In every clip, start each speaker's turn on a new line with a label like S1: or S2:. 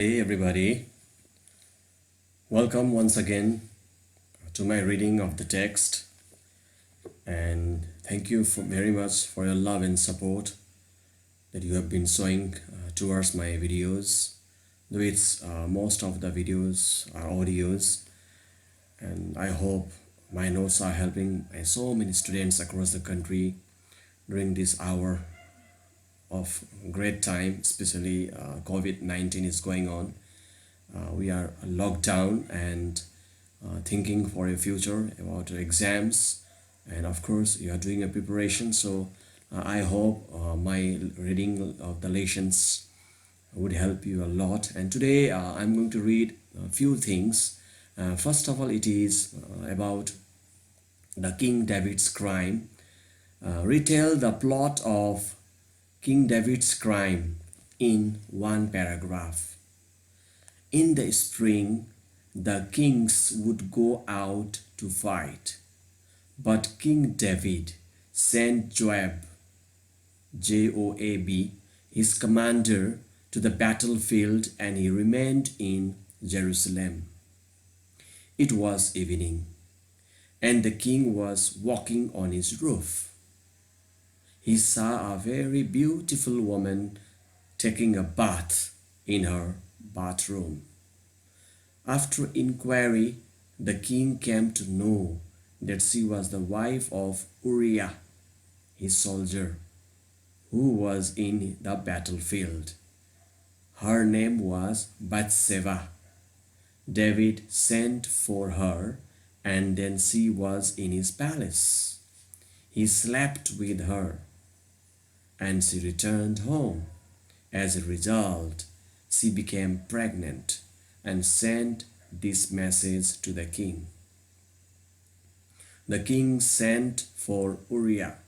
S1: Hey everybody, welcome once again to my reading of the text, and thank you very much for your love and support that you have been showing towards my videos. Though it's most of the videos are audios, and I hope my notes are helping so many students across the country during this hour of great time, especially COVID-19 is going on. We are locked down and thinking for a future about exams, and of course you are doing a preparation. So I hope my reading of the lessons would help you a lot. And today I'm going to read a few things. First of all, it is about the King David's crime. Retell the plot of King David's crime in one paragraph. In the spring, the kings would go out to fight, but King David sent Joab, Joab, his commander, to the battlefield, and he remained in Jerusalem. It was evening, and the king was walking on his roof. He saw a very beautiful woman taking a bath in her bathroom. After inquiry, the king came to know that she was the wife of Uriah, his soldier, who was in the battlefield. Her name was Bba+Bba. David sent for her, and then she was in his palace. He slept with her, and she returned home. As a result, she became pregnant and sent this message to the king. The king sent for Uriah,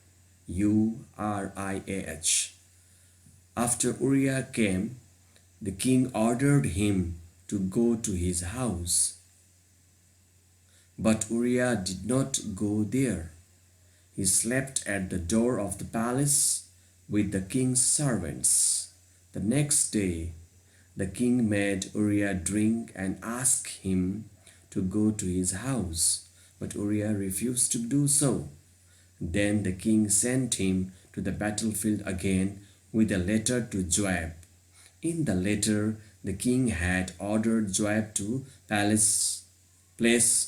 S1: Uriah. After Uriah came, the king ordered him to go to his house. But Uriah did not go there. He slept at the door of the palace with the king's servants. The next day, the king made Uriah drink and asked him to go to his house, but Uriah refused to do so. Then the king sent him to the battlefield again with a letter to Joab. In the letter, the king had ordered Joab to place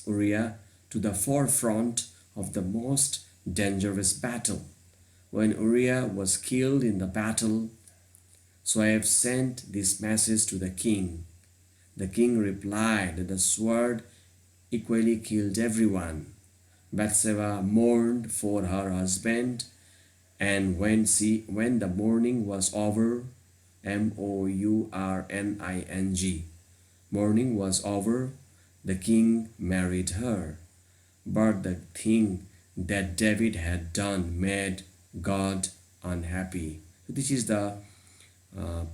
S1: Uriah to the forefront of the most dangerous battle. When Uriah was killed in the battle, Joab sent this message to the king. The king replied that the sword equally killed everyone. Bba+Bba mourned for her husband, and when the mourning was over, mourning, mourning was over, the king married her. But the thing that David had done made God unhappy. So this is the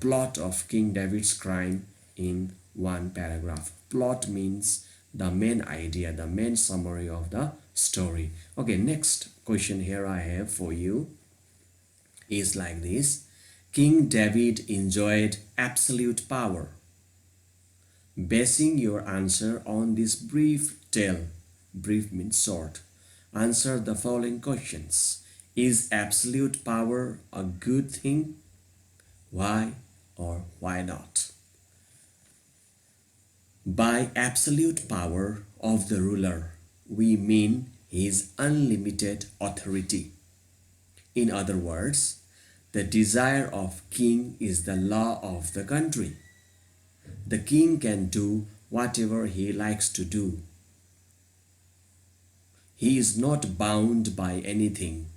S1: plot of King David's crime in one paragraph. Plot means the main idea, the main summary of the story. Okay, next question here I have for you is like this. King David enjoyed absolute power. Basing your answer on this brief tale, brief means short, answer the following questions. Is absolute power a good thing? Why or why not? By absolute power of the ruler, we mean his unlimited authority. In other words, the desire of king is the law of the country. The king can do whatever he likes to do. He is not bound by anything.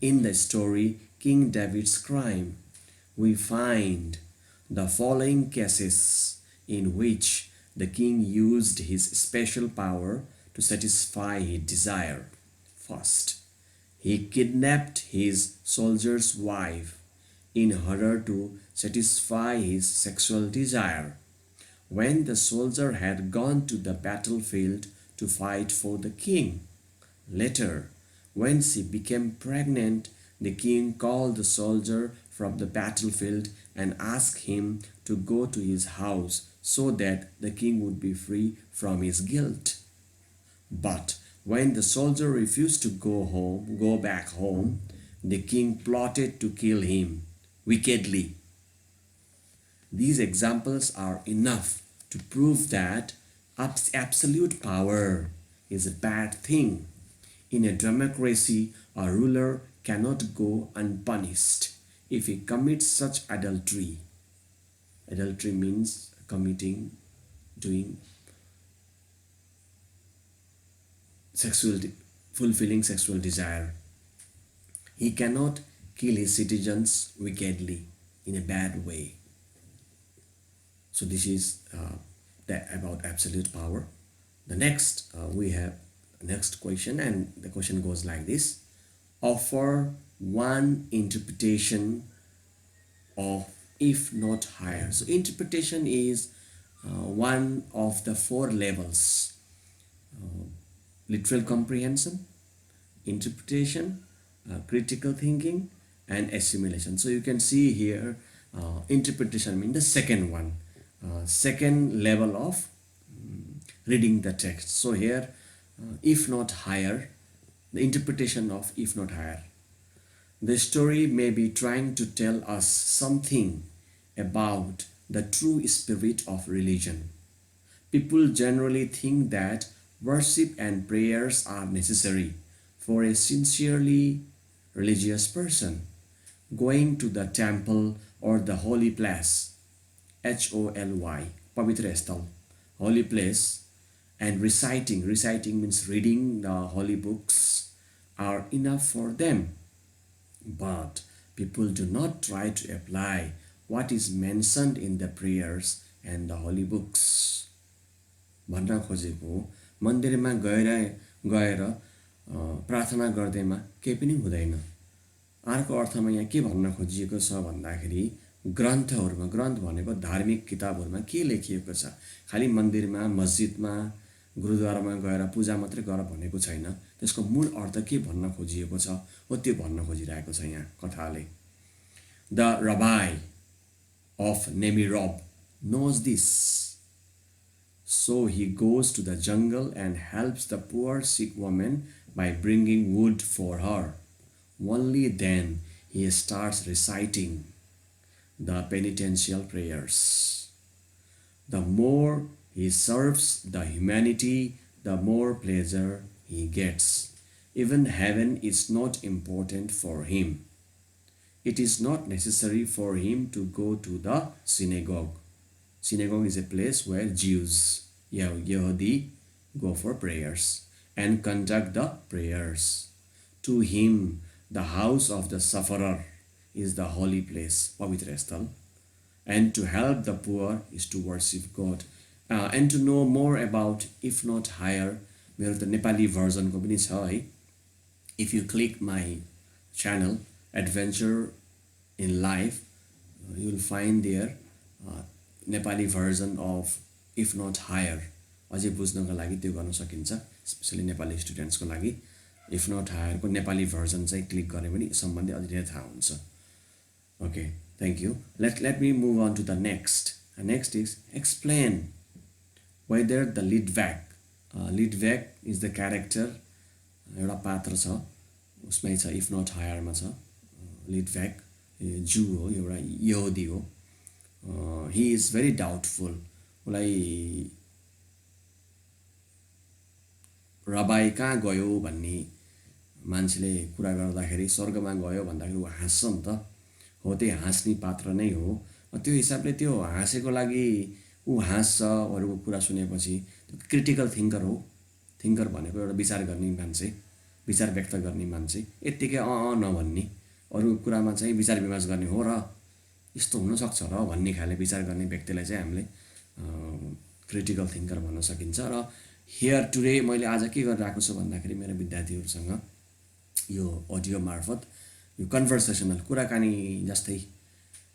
S1: In the story King David's crime, we find the following cases in which the king used his special power to satisfy his desire. First, he kidnapped his soldier's wife in order to satisfy his sexual desire. When the soldier had gone to the battlefield to fight for the king, later, when she became pregnant, the king called the soldier from the battlefield and asked him to go to his house so that the king would be free from his guilt. But when the soldier refused to go back home, the king plotted to kill him wickedly. These examples are enough to prove that absolute power is a bad thing. In a democracy, a ruler cannot go unpunished if he commits such adultery. Adultery means doing sexual, fulfilling sexual desire. He cannot kill his citizens wickedly in a bad way. So this is about absolute power. The next we have next question, and the question goes like this: offer one interpretation of if not higher. So interpretation is one of the four levels: literal comprehension, interpretation, critical thinking, and assimilation. So you can see here interpretation means the second one, second level of reading the text. So here if not higher, the interpretation of if not higher. The story may be trying to tell us something about the true spirit of religion. People generally think that worship and prayers are necessary for a sincerely religious person. Going to the temple or the holy place, HOLY, Pavitra Sthal, holy place, and reciting means reading the holy books, are enough for them. But people do not try to apply what is mentioned in the prayers and the holy books. भन्न खोजेको मन्दिरमा गएर प्रार्थना गर्दैमा केही पनि हुँदैन। अर्को अर्थमा यहाँ के भन्न खोजिएको छ भन्दाखेरि ग्रन्थहरुमा, ग्रन्थ भनेको धार्मिक किताबहरुमा के लेखिएको छ, खाली मन्दिरमा मस्जिदमा गुरुद्वारामा गएर पूजा मात्रै गर भनेको छैन। त्यसको मूल अर्थ के भन्न खोजिएको छ हो त्यो भन्न खोजिरहेको छ यहाँ कथाले। The rabbi of Nemirob knows this, so he goes to the jungle and helps the poor sick woman by bringing wood for her. Only then he starts reciting the penitential prayers. The more he serves the humanity, the more pleasure he gets. Even heaven is not important for him. It is not necessary for him to go to the synagogue. Synagogue is a place where Jews, Yehudi, go for prayers and conduct the prayers. To him, the house of the sufferer is the holy place, Pavitra Sthal, and to help the poor is to worship God. And to know more about, if not higher, मेरो त नेपाली भर्जनको पनि छ है। If you click my channel, Adventure in Life, you will find there Nepali version of if not higher. अझै बुझ्नको लागि त्यो गर्न सकिन्छ, स्पेशली नेपाली स्टुडेन्ट्सको लागि। if not higher को नेपाली भर्जन चाहिँ क्लिक गरे पनि सम्बन्धी अझै धेरै थाहा हुन्छ। Okay, thank you. Let me move on to the next. Next is explain whether the Lidvak is the character, एउटा पात्र छ, उसमै छ if not higher मा छ। Lidvak Jew हो, एउटा यहुदी हो। He is very doubtful. उसलाई रबाई कहाँ गयो भन्ने मान्छेले कुरा गर्दाखेरि स्वर्गमा गयो भन्दाखेरि उ हाँस्छ नि त। हो त्यही हाँस्ने पात्र नै हो। त्यो हिसाबले त्यो हाँसेको लागि उ हाँस्छ, अरूको कुरा सुनेपछि। क्रिटिकल थिङ्कर हो। थिङ्कर भनेको एउटा विचार गर्ने मान्छे, विचार व्यक्त गर्ने मान्छे, यत्तिकै नभन्ने, अरू कुरामा चाहिँ विचार विमर्श गर्ने हो र यस्तो हुन सक्छ र भन्ने खाले विचार गर्ने व्यक्तिलाई चाहिँ हामीले क्रिटिकल थिङ्कर भन्न सकिन्छ। र हियर टुडे मैले आज के गरिरहेको छु भन्दाखेरि मेरो विद्यार्थीहरूसँग यो अडियो मार्फत यो कन्भर्सेसनल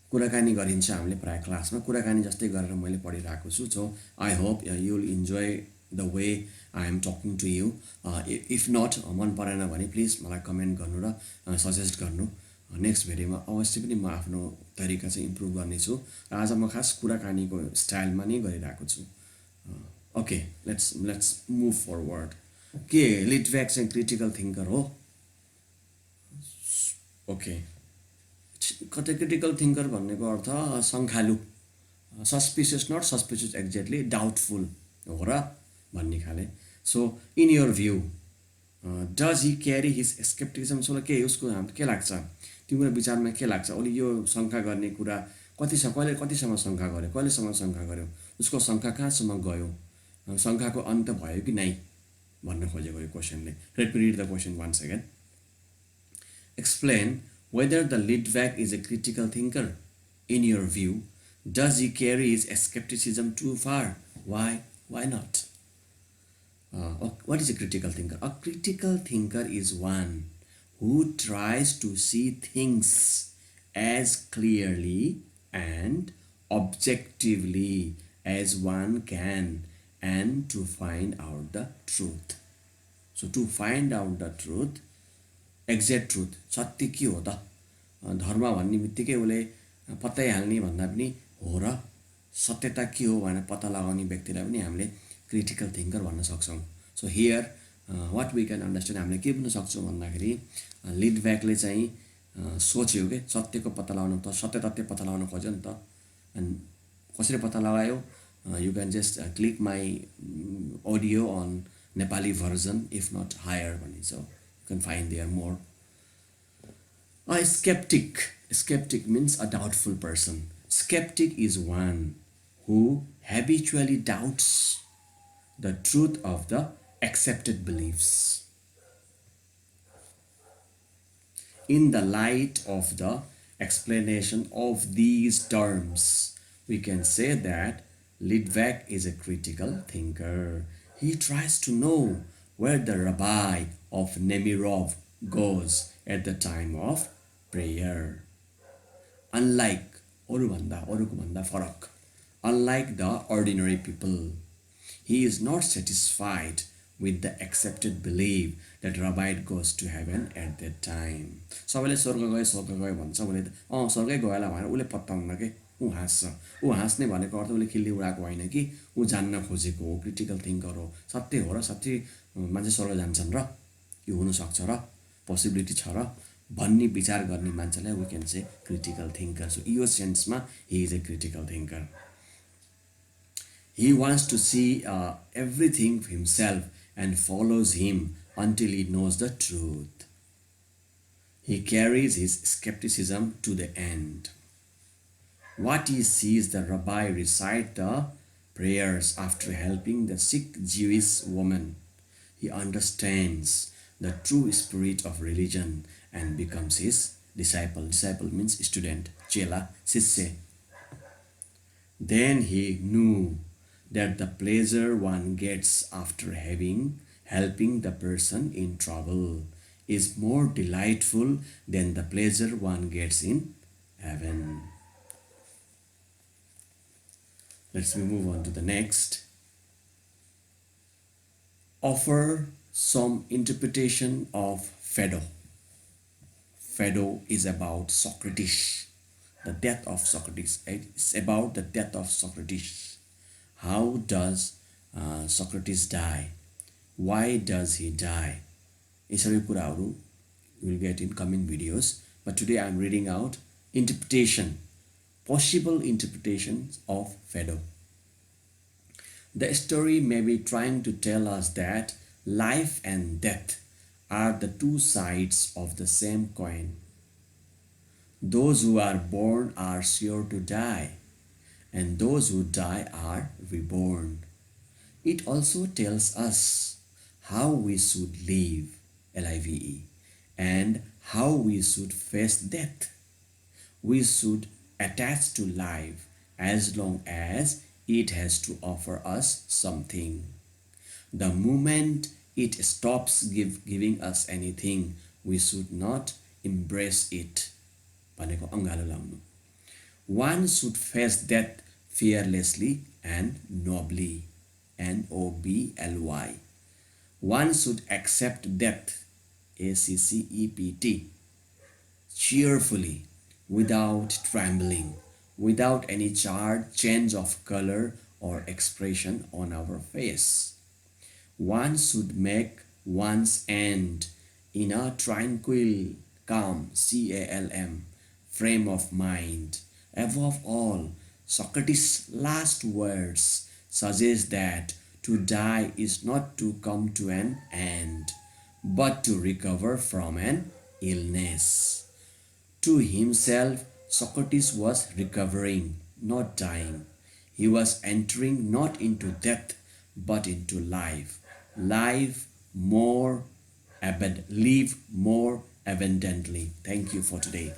S1: कुराकानी गरिन्छ हामीले प्राय क्लासमा, कुराकानी जस्तै गरेर मैले पढिरहेको छु। So I hope you will enjoy the way I am talking to you. If not मन परेन भने प्लिज मलाई कमेन्ट गर्नु र सजेस्ट गर्नु। नेक्स्ट भिडियोमा अवश्य पनि म आफ्नो तरिका चाहिँ इम्प्रुभ गर्नेछु र आज म खास कुराकानीको स्टाइलमा नै गरिरहेको छु ओके लेट्स मुभ फरवर्ड के लिटभ्याक चाहिँ क्रिटिकल थिङ्कर हो ओके कतै क्रिटिकल थिङ्कर भन्नेको अर्थ शङ्खालु suspicious not suspicious exactly doubtful हो र भन्ने खाले so in your view does he carry his scepticism के उसको के लाग्छ तिम्रो विचारमा के लाग्छ उसले यो शङ्का गर्ने कुरा कहिले कतिसम्म शङ्का गर्यो कहिलेसम्म शङ्का गर्यो उसको शङ्का कहाँसम्म गयो शङ्काको अन्त भयो कि नै भन्न खोजेको यो क्वेसनले let me read the question once again explain whether the leadback is a critical thinker. In your view, does he carry his skepticism too far? Why? Why not? What is a critical thinker? A critical thinker is one who tries to see things as clearly and objectively as one can and to find out the truth. So to find out the truth, exact truth सत्य के हो त धर्म भन्ने बित्तिकै उसले पत्याइहाल्ने भन्दा पनि हो र सत्यता के हो भनेर पत्ता लगाउने व्यक्तिलाई पनि हामीले क्रिटिकल थिङ्कर भन्न सक्छौँ so here what we can understand हामीले के बुझ्न सक्छौँ भन्दाखेरि लिडब्याकले चाहिँ सोच्यो के सत्यको पत्ता लगाउन त सत्य तथ्य पत्ता लगाउन खोज्यो नि त अनि कसरी पत्ता लगायो you can just click my audio on Nepali version if not higher भनिन्छ can find there more. A skeptic. Skeptic means a doubtful person. Skeptic is one who habitually doubts the truth of the accepted beliefs. In the light of the explanation of these terms, we can say that Litvak is a critical thinker. He tries to know where the rabbi of Nemirov goes at the time of prayer. Unlike the ordinary people, he is not satisfied with the accepted belief that rabbi goes to heaven at that time. सबैले स्वर्ग गए भन्छ भने स्वर्गै गएला भनेर उसले पत्ताउन्न के ऊ हाँस्ने भनेको अर्थ उसले खिल्ली उडाएको होइन कि ऊ जान्न खोजेको हो क्रिटिकल थिङ्कर हो सत्य हो र सत्य मान्छे स्वर्ग जान्छन् र यो हुनसक्छ र पोसिबिलिटी छ र भन्ने विचार गर्ने मान्छेलाई वी क्यान से क्रिटिकल थिङ्कर सो यो सेन्समा he is a critical thinker he wants to see everything himself and follows him until he knows the truth he carries his scepticism to the end what he sees the rabbi recite the prayers after helping the sick Jewish woman. He understands the true spirit of religion and becomes his disciple. Disciple means student, chela, sisse. Then he knew that the pleasure one gets after helping the person in trouble is more delightful than the pleasure one gets in heaven. Let's move on to the next. Offer some interpretation of PHAEDO. PHAEDO is about Socrates, the death of Socrates. It's about the death of Socrates. How does Socrates die? Why does he die? These are kuraharu you will get in coming videos. But today I am reading out interpretation. Possible interpretations of PHAEDO. The story may be trying to tell us that life and death are the two sides of the same coin. Those who are born are sure to die, and those who die are reborn. It also tells us how we should live, L-I-V-E, and how we should face death. We should attach to life as long as it has to offer us something. The moment it stops giving us anything, we should not embrace it. One should face death fearlessly and nobly. N-O-B-L-Y. One should accept death, A-C-C-E-P-T, cheerfully, without trembling, without any change of color or expression on our face. One should make one's end in a tranquil, calm frame of mind. Above all, Socrates' last words suggest that to die is not to come to an end, but to recover from an illness. To himself, Socrates was recovering, not dying. He was entering not into death, but into life. Life more live more abundantly. Thank you for today.